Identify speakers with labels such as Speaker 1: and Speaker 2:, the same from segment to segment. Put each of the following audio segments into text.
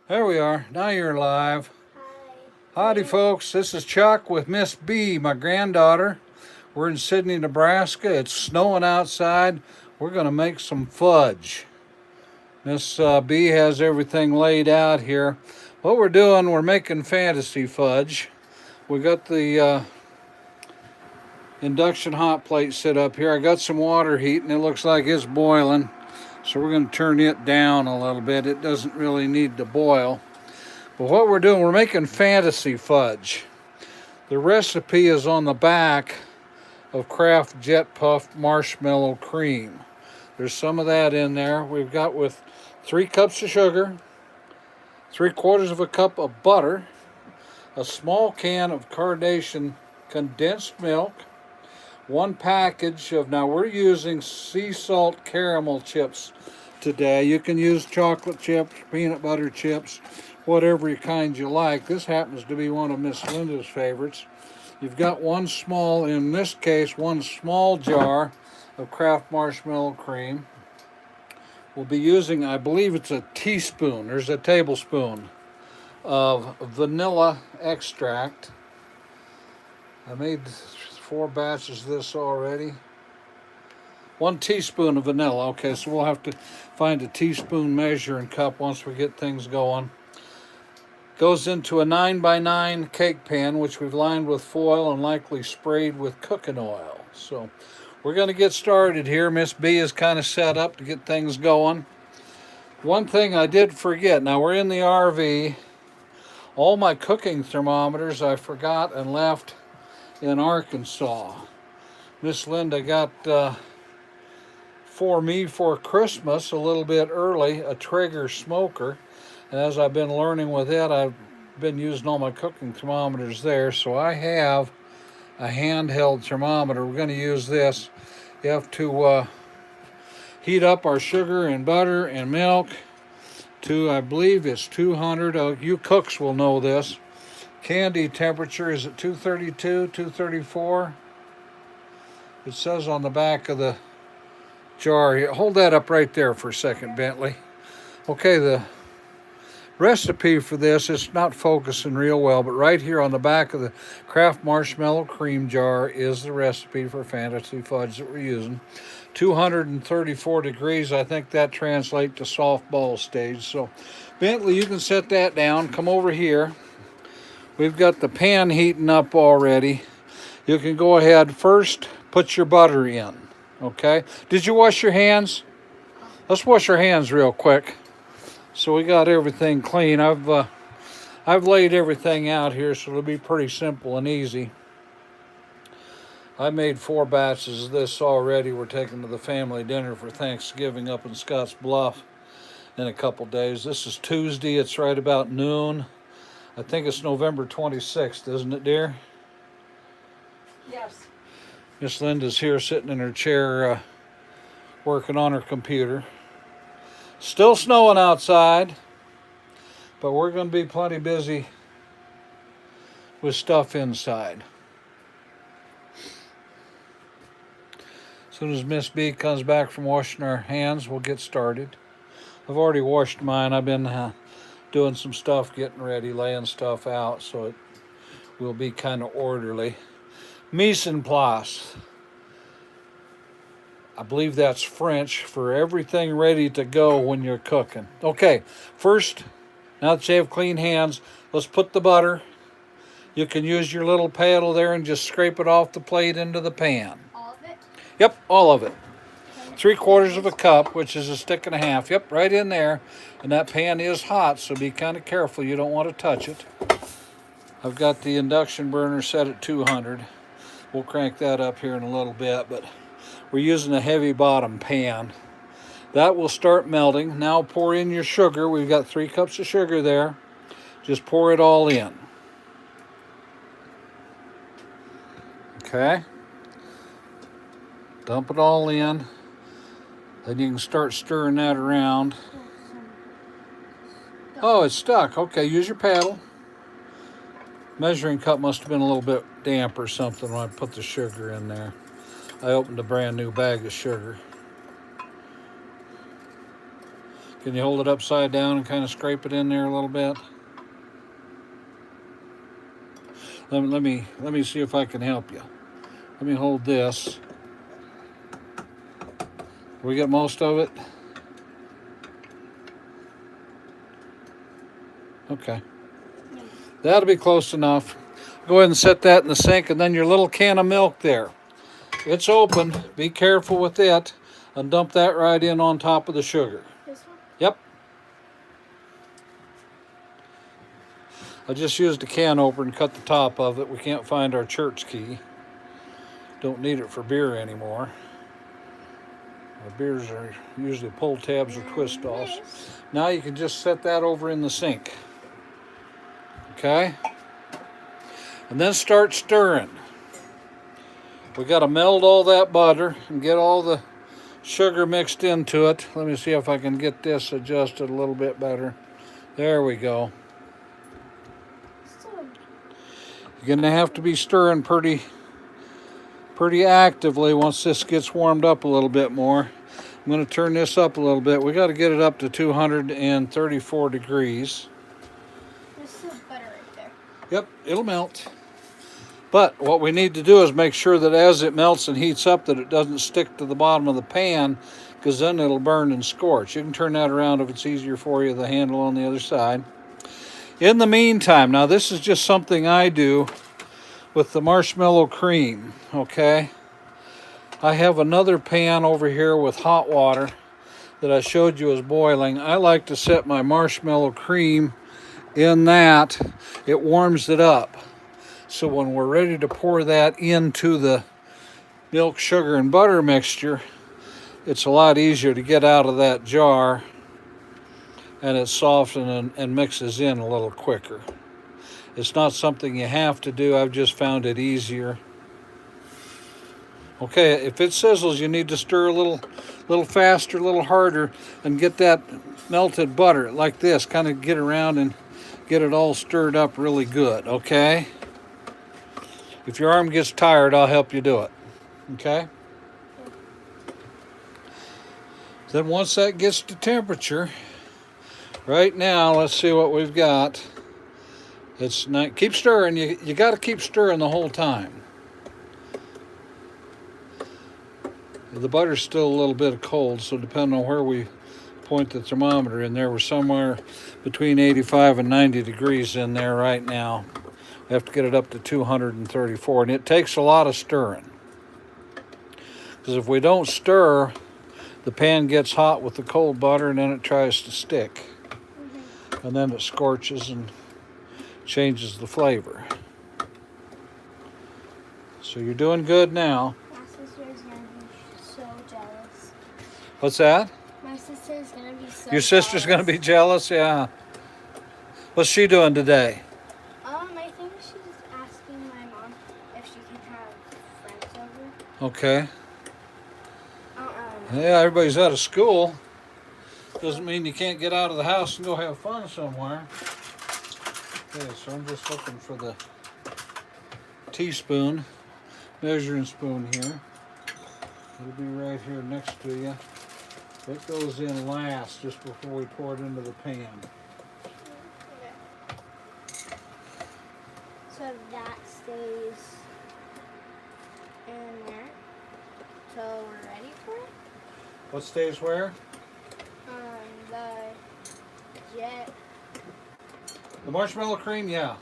Speaker 1: There we are. Now you're live.
Speaker 2: Hi.
Speaker 1: Howdy, folks. This is Chuck with Miss B, my granddaughter. We're in Sydney, Nebraska. It's snowing outside. We're going to make some fudge. Miss B has everything laid out here. What we're doing, we're making fantasy fudge. We got the induction hot plate set up here. I got some water heating. It looks like it's boiling. So we're going to turn it down a little bit. It doesn't really need to boil. But what we're doing, we're making fantasy fudge. The recipe is on the back of Kraft Jet Puff Marshmallow Cream. There's some of that in there. We've got with 3 cups of sugar, 3/4 of a cup of butter, a small can of Carnation condensed milk, 1 package of, now we're using sea salt caramel chips today. You can use chocolate chips, peanut butter chips, whatever kind you like. This happens to be one of Miss Linda's favorites. You've got one small, in this case, one small jar of Kraft Marshmallow Cream. We'll be using, I believe it's a teaspoon, there's a tablespoon of vanilla extract. I made 4 batches of this already. 1 teaspoon of vanilla. Okay, so we'll have to find a teaspoon measuring cup once we get things going. Goes into a 9x9 cake pan, which we've lined with foil and likely sprayed with cooking oil. So we're going to get started here. Miss B is kind of set up to get things going. One thing I did forget, now we're in the RV. All my cooking thermometers I forgot and left in Arkansas. Miss Linda got for me for Christmas a little bit early a Traeger smoker. And as I've been learning with it, I've been using all my cooking thermometers there. So I have a handheld thermometer. We're going to use this. You have to heat up our sugar and butter and milk to, I believe it's 200. You cooks will know this. Candy temperature is at 232, 234. It says on the back of the jar here. Hold that up right there for a second, Bentley. Okay, the recipe for this, it's not focusing real well, but right here on the back of the Kraft Marshmallow Cream jar is the recipe for fantasy fudge that we're using. 234 degrees, I think that translates to softball stage. So Bentley, you can set that down. Come over here. We've got the pan heating up already. You can go ahead first, put your butter in. Okay, did you wash your hands? Let's wash our hands real quick. So we got everything clean. I've laid everything out here, so it'll be pretty simple and easy. I made 4 batches of this already. We're taking to the family dinner for Thanksgiving up in Scotts Bluff in a couple days. This is Tuesday. It's right about noon. I think it's November 26th, isn't it, dear?
Speaker 2: Yes.
Speaker 1: Miss Linda's here sitting in her chair working on her computer. Still snowing outside, but we're going to be plenty busy with stuff inside. As soon as Miss B comes back from washing our hands, we'll get started. I've already washed mine. I've been doing some stuff, getting ready, laying stuff out, so it will be kind of orderly. Mise en place. I believe that's French for everything ready to go when you're cooking. Okay, first, now that you have clean hands, let's put the butter. You can use your little paddle there and just scrape it off the plate into the pan.
Speaker 2: All of it?
Speaker 1: Yep, all of it. 3/4 of a cup, which is a stick and a half. Yep, right in there. And that pan is hot, so be kind of careful. You don't want to touch it. I've got the induction burner set at 200. We'll crank that up here in a little bit, but we're using a heavy bottom pan. That will start melting. Now pour in your sugar. We've got 3 cups of sugar there. Just pour it all in. Okay. Dump it all in. Then you can start stirring that around. Oh, it's stuck. Okay, use your paddle. Measuring cup must have been a little bit damp or something when I put the sugar in there. I opened a brand new bag of sugar. Can you hold it upside down and kind of scrape it in there a little bit? Let me see if I can help you. Let me hold this. We get most of it? Okay. That'll be close enough. Go ahead and set that in the sink, and then your little can of milk there. It's open. Be careful with it, and dump that right in on top of the sugar.
Speaker 2: This one?
Speaker 1: Yep. I just used a can opener and cut the top of it. We can't find our church key. Don't need it for beer anymore. Our beers are usually pull tabs or twist offs. Now you can just set that over in the sink. Okay? And then start stirring. We got to melt all that butter and get all the sugar mixed into it. Let me see if I can get this adjusted a little bit better. There we go. You're going to have to be stirring pretty actively once this gets warmed up a little bit more. I'm going to turn this up a little bit. We got to get it up to 234 degrees.
Speaker 2: This is butter right there.
Speaker 1: Yep, it'll melt. But what we need to do is make sure that as it melts and heats up that it doesn't stick to the bottom of the pan, because then it'll burn and scorch. You can turn that around if it's easier for you, the handle on the other side. In the meantime, now this is just something I do with the marshmallow cream, okay? I have another pan over here with hot water that I showed you is boiling. I like to set my marshmallow cream in that. It warms it up. So when we're ready to pour that into the milk, sugar, and butter mixture, it's a lot easier to get out of that jar, and it softens and mixes in a little quicker. It's not something you have to do. I've just found it easier. Okay, if it sizzles, you need to stir a little faster, a little harder, and get that melted butter like this. Kind of get around and get it all stirred up really good, okay? If your arm gets tired, I'll help you do it, okay? Then once that gets to temperature, right now, let's see what we've got. It's not, keep stirring. You got to keep stirring the whole time. The butter's still a little bit cold, so depending on where we point the thermometer in there, we're somewhere between 85 and 90 degrees in there right now. We have to get it up to 234, and it takes a lot of stirring. Because if we don't stir, the pan gets hot with the cold butter, and then it tries to stick. And then it scorches and changes the flavor. So you're doing good now.
Speaker 2: My sister's gonna be so jealous.
Speaker 1: What's that?
Speaker 2: My sister's gonna be so
Speaker 1: Your sister's going to be jealous? Yeah. What's she doing today?
Speaker 2: I think she's asking my mom if she can have friends over.
Speaker 1: Okay. Yeah, everybody's out of school. Doesn't mean you can't get out of the house and go have fun somewhere. Okay, so I'm just looking for the teaspoon, measuring spoon here. It'll be right here next to you. It goes in last, just before we pour it into the pan.
Speaker 2: So that stays in there. So we're ready for it?
Speaker 1: What stays where?
Speaker 2: The jet.
Speaker 1: The marshmallow cream, yeah.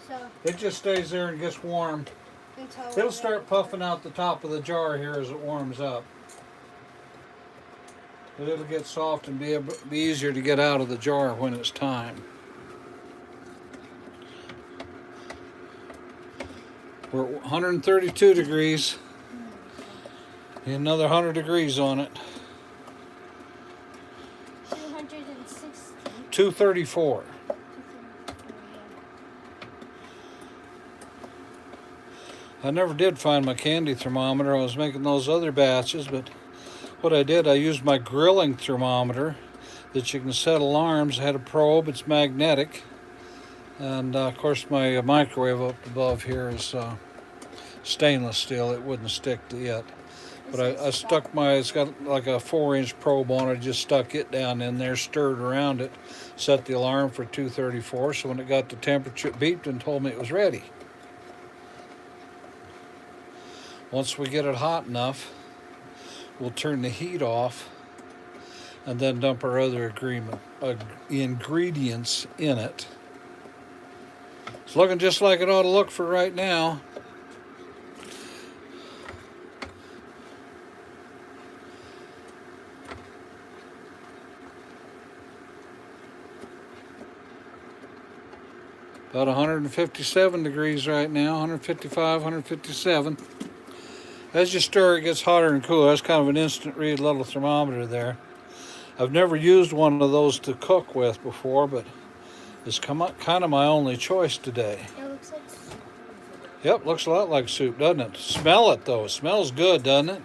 Speaker 2: So
Speaker 1: It just stays there and gets warm.
Speaker 2: until
Speaker 1: It'll start puffing out the top of the jar here as it warms up. But it'll get soft and be easier to get out of the jar when it's time. We're at 132 degrees. Need another 100 degrees on it.
Speaker 2: 260.
Speaker 1: 234. I never did find my candy thermometer. I was making those other batches, but what I did, I used my grilling thermometer that you can set alarms. I had a probe, it's magnetic. And of course my microwave up above here is stainless steel. It wouldn't stick to it. But I stuck it's got like a 4-inch probe on it. I just stuck it down in there, stirred around it, set the alarm for 2:34. So when it got the temperature, it beeped and told me it was ready. Once we get it hot enough, we'll turn the heat off and then dump our other ingredients in it. It's looking just like it ought to look for right now. About 157 degrees right now, 155, 157. As you stir, it gets hotter and cooler. That's kind of an instant read little thermometer there. I've never used one of those to cook with before, but it's kind of my only choice today.
Speaker 2: It looks like soup.
Speaker 1: Yep, looks a lot like soup, doesn't it? Smell it, though. It smells good, doesn't it?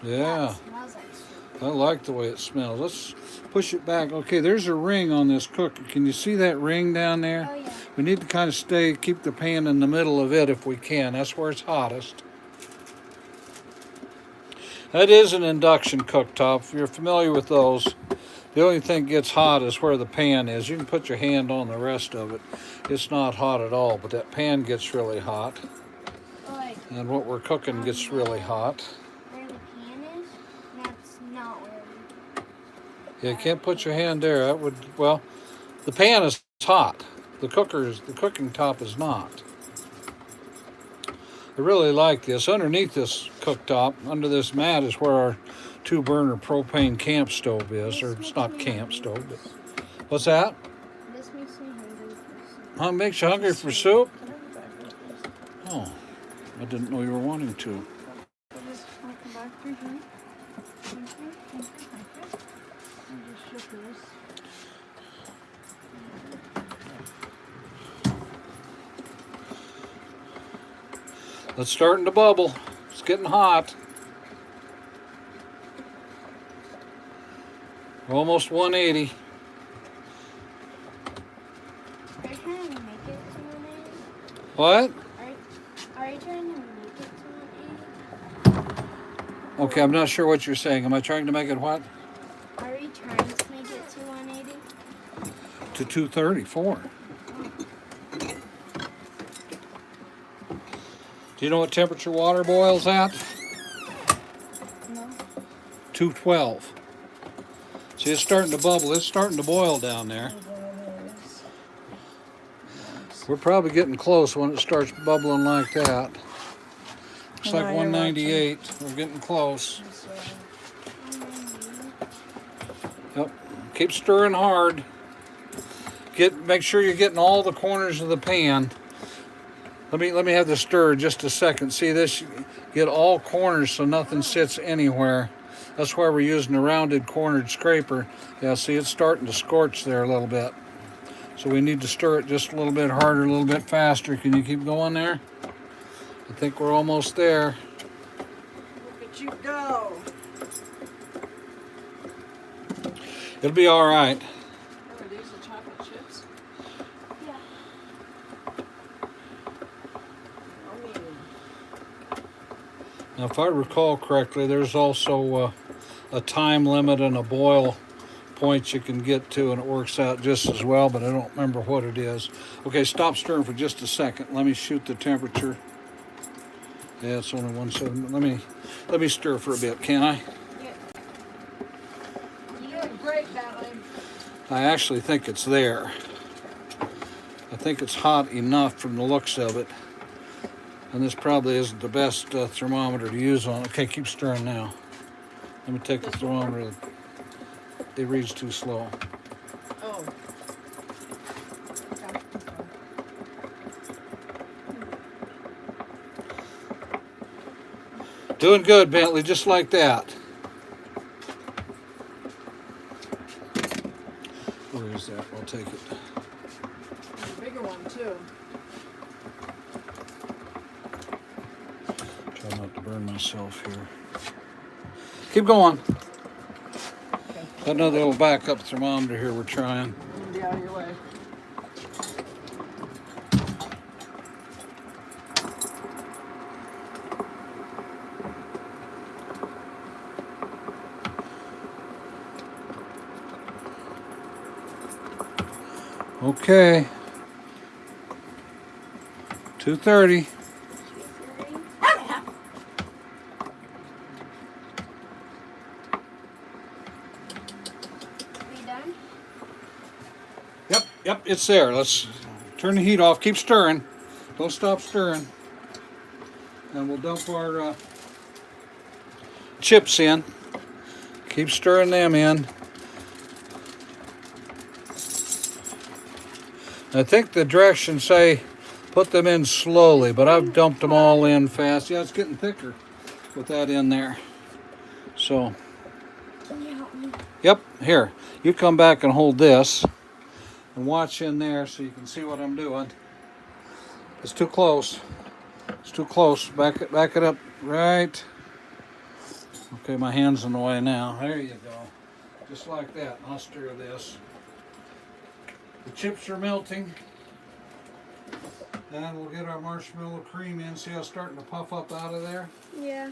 Speaker 1: Yeah.
Speaker 2: It smells like soup.
Speaker 1: I like the way it smells. Let's push it back. Okay, there's a ring on this cooker. Can you see that ring down there?
Speaker 2: Oh, yeah.
Speaker 1: We need to kind of keep the pan in the middle of it if we can. That's where it's hottest. That is an induction cooktop. If you're familiar with those, the only thing that gets hot is where the pan is. You can put your hand on the rest of it. It's not hot at all, but that pan gets really hot. And what we're cooking gets really hot.
Speaker 2: Where the pan is, that's not where
Speaker 1: Yeah, you can't put your hand there. That would, well, the pan is hot. The cooking top is not. I really like this. Underneath this cooktop, under this mat, is where our 2-burner propane camp stove is. Or it's not camp stove, but what's that?
Speaker 2: this makes me hungry for soup.
Speaker 1: Huh, makes you hungry for soup? Oh, I didn't know you were wanting to. It's starting to bubble. It's getting hot. We're almost 180.
Speaker 2: Are you trying to make it to 180?
Speaker 1: What?
Speaker 2: Are you trying to make it to 180?
Speaker 1: Okay, I'm not sure what you're saying. Am I trying to make it what?
Speaker 2: Are you trying to make it to 180?
Speaker 1: To 234. Do you know what temperature water boils at?
Speaker 2: No.
Speaker 1: 212. See, it's starting to bubble. It's starting to boil down there. We're probably getting close when it starts bubbling like that. Looks like 198. We're getting close. Yep. Keep stirring hard. Make sure you're getting all the corners of the pan. Let me have this stir just a second. See this? Get all corners so nothing sits anywhere. That's why we're using a rounded cornered scraper. Yeah, see it's starting to scorch there a little bit. So we need to stir it just a little bit harder, a little bit faster. Can you keep going there? I think we're almost there.
Speaker 3: Look at you go.
Speaker 1: It'll be all right.
Speaker 3: Oh, are these the chocolate chips?
Speaker 2: Yeah.
Speaker 1: Now, if I recall correctly, there's also a time limit and a boil point you can get to, and it works out just as well, but I don't remember what it is. Okay, stop stirring for just a second. Let me shoot the temperature. Yeah, it's only 170. Let me stir for a bit, can I?
Speaker 3: Yeah. You're doing great, Natalie.
Speaker 1: I actually think it's there. I think it's hot enough from the looks of it. And this probably isn't the best thermometer to use on. Okay, keep stirring now. Let me take the thermometer. It reads too slow.
Speaker 3: Oh. Okay.
Speaker 1: Doing good, Bentley, just like that. Where is that? I'll take it.
Speaker 3: There's a bigger one, too.
Speaker 1: Try not to burn myself here. Keep going.
Speaker 3: Okay.
Speaker 1: Got another little backup thermometer here we're trying.
Speaker 3: I'm gonna be out of your way.
Speaker 1: Okay. 2:30.
Speaker 2: 2:30. We done?
Speaker 1: Yep, it's there. Let's turn the heat off. Keep stirring. Don't stop stirring. And we'll dump our chips in. Keep stirring them in. I think the directions say put them in slowly, but I've dumped them all in fast. Yeah, it's getting thicker with that in there. So,
Speaker 2: Can you help me?
Speaker 1: yep, here. You come back and hold this and watch in there so you can see what I'm doing. It's too close. It's too close. Back it up. Right. Okay, my hand's in the way now. There you go. Just like that. I'll stir this. The chips are melting. And we'll get our marshmallow cream in. See how it's starting to puff up out of there?
Speaker 2: Yeah.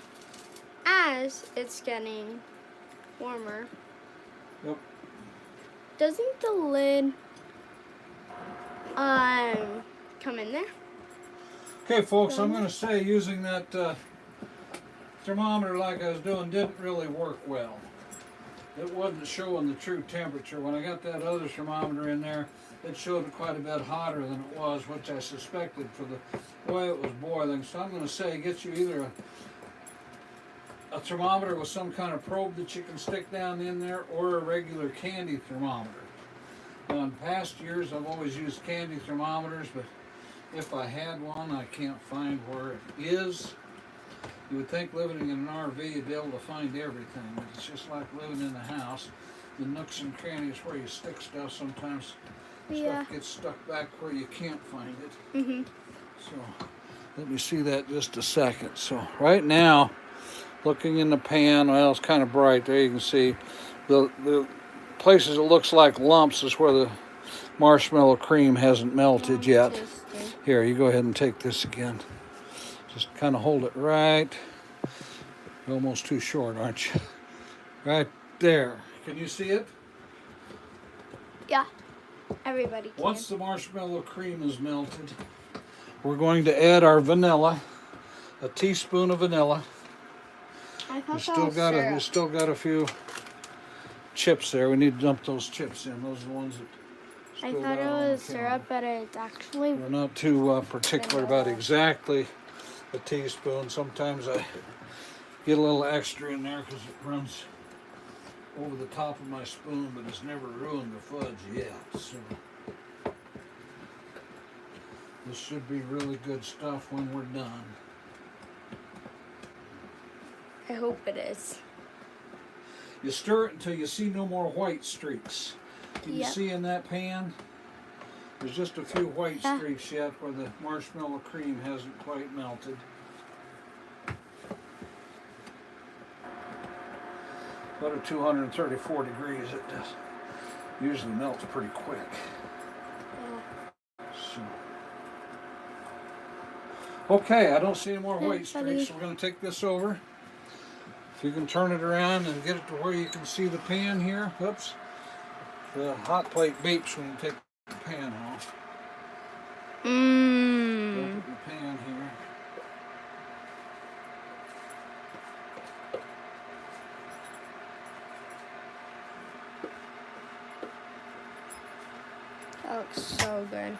Speaker 2: As it's getting warmer.
Speaker 1: Yep.
Speaker 2: Doesn't the lid come in there?
Speaker 1: Okay, folks, I'm going to say using that thermometer like I was doing didn't really work well. It wasn't showing the true temperature. When I got that other thermometer in there, it showed quite a bit hotter than it was, which I suspected for the way it was boiling. So I'm going to say get you either a thermometer with some kind of probe that you can stick down in there, or a regular candy thermometer. Now, in past years, I've always used candy thermometers, but if I had one, I can't find where it is. You would think living in an RV you'd be able to find everything, but it's just like living in the house. The nooks and crannies where you stick stuff, sometimes
Speaker 2: Yeah.
Speaker 1: stuff gets stuck back where you can't find it.
Speaker 2: Mm-hmm.
Speaker 1: So let me see that just a second. So right now, looking in the pan, well, it's kind of bright there. You can see the places it looks like lumps is where the marshmallow cream hasn't melted yet. Here, you go ahead and take this again. Just kind of hold it right. You're almost too short, aren't you? Right there. Can you see it?
Speaker 2: Yeah. Everybody can.
Speaker 1: Once the marshmallow cream is melted, we're going to add our vanilla, a teaspoon of vanilla.
Speaker 2: I thought
Speaker 1: We still got a few chips there. We need to dump those chips in. Those are the ones that
Speaker 2: I
Speaker 1: spilled
Speaker 2: thought it
Speaker 1: out on the
Speaker 2: was syrup, but it's actually
Speaker 1: We're not too particular about exactly a teaspoon. Sometimes I get a little extra in there because it runs over the top of my spoon, but it's never ruined the fudge yet. So this should be really good stuff when we're done.
Speaker 2: I hope it is.
Speaker 1: You stir it until you see no more white streaks. Can you
Speaker 2: Yep.
Speaker 1: see in that pan? There's just a few white streaks yet where the marshmallow cream hasn't quite melted. About at 234 degrees, it does. Usually melts pretty quick.
Speaker 2: Yeah.
Speaker 1: So. Okay, I don't see any more white
Speaker 2: Buddy.
Speaker 1: streaks, so we're going to take this over. If you can turn it around and get it to where you can see the pan here. Oops. The hot plate beeps when you take the pan off. Dump it in the pan here.
Speaker 2: That looks so good.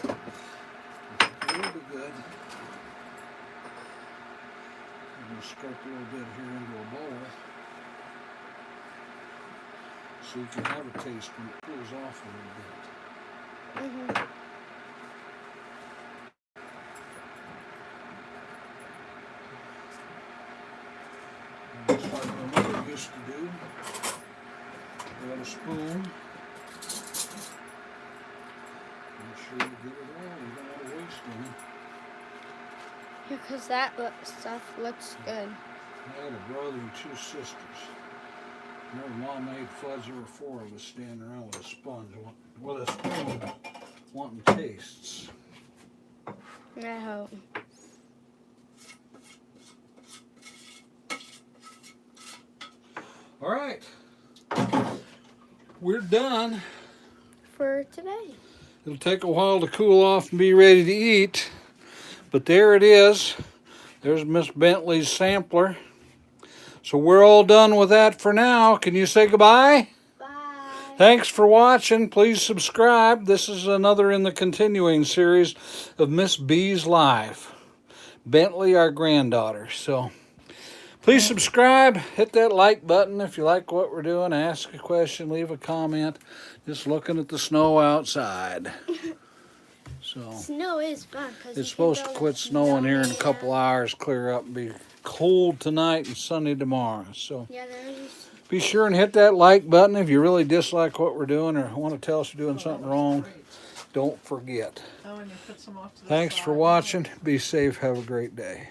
Speaker 1: It'll be good. I'm going to scoop a little bit here into a bowl so you can have a taste when it cools off a little bit. And just like my mother used to do, we had a spoon. Make sure you get it all. You don't want to waste any.
Speaker 2: Because that stuff looks good.
Speaker 1: I had a brother and two sisters. Their mom made fudge. There were four of us standing around with a sponge, with a spoon, wanting tastes.
Speaker 2: I hope.
Speaker 1: All right, we're done
Speaker 2: For today.
Speaker 1: It'll take a while to cool off and be ready to eat. But there it is. There's Miss Bentley's sampler. So we're all done with that for now. Can you say goodbye?
Speaker 2: Bye.
Speaker 1: Thanks for watching. Please subscribe. This is another in the continuing series of Miss B's life. Bentley, our granddaughter. So please subscribe. Hit that like button if you like what we're doing. Ask a question. Leave a comment. Just looking at the snow outside. So
Speaker 2: Snow is fun.
Speaker 1: it's supposed to quit snowing here in a couple hours, clear up and be cold tonight and sunny tomorrow. So
Speaker 2: Yeah, there's.
Speaker 1: be sure and hit that like button if you really dislike what we're doing or want to tell us we're doing something wrong. Don't forget.
Speaker 3: Oh, and you put some off to the
Speaker 1: Thanks for
Speaker 3: side.
Speaker 1: watching. Be safe. Have a great day.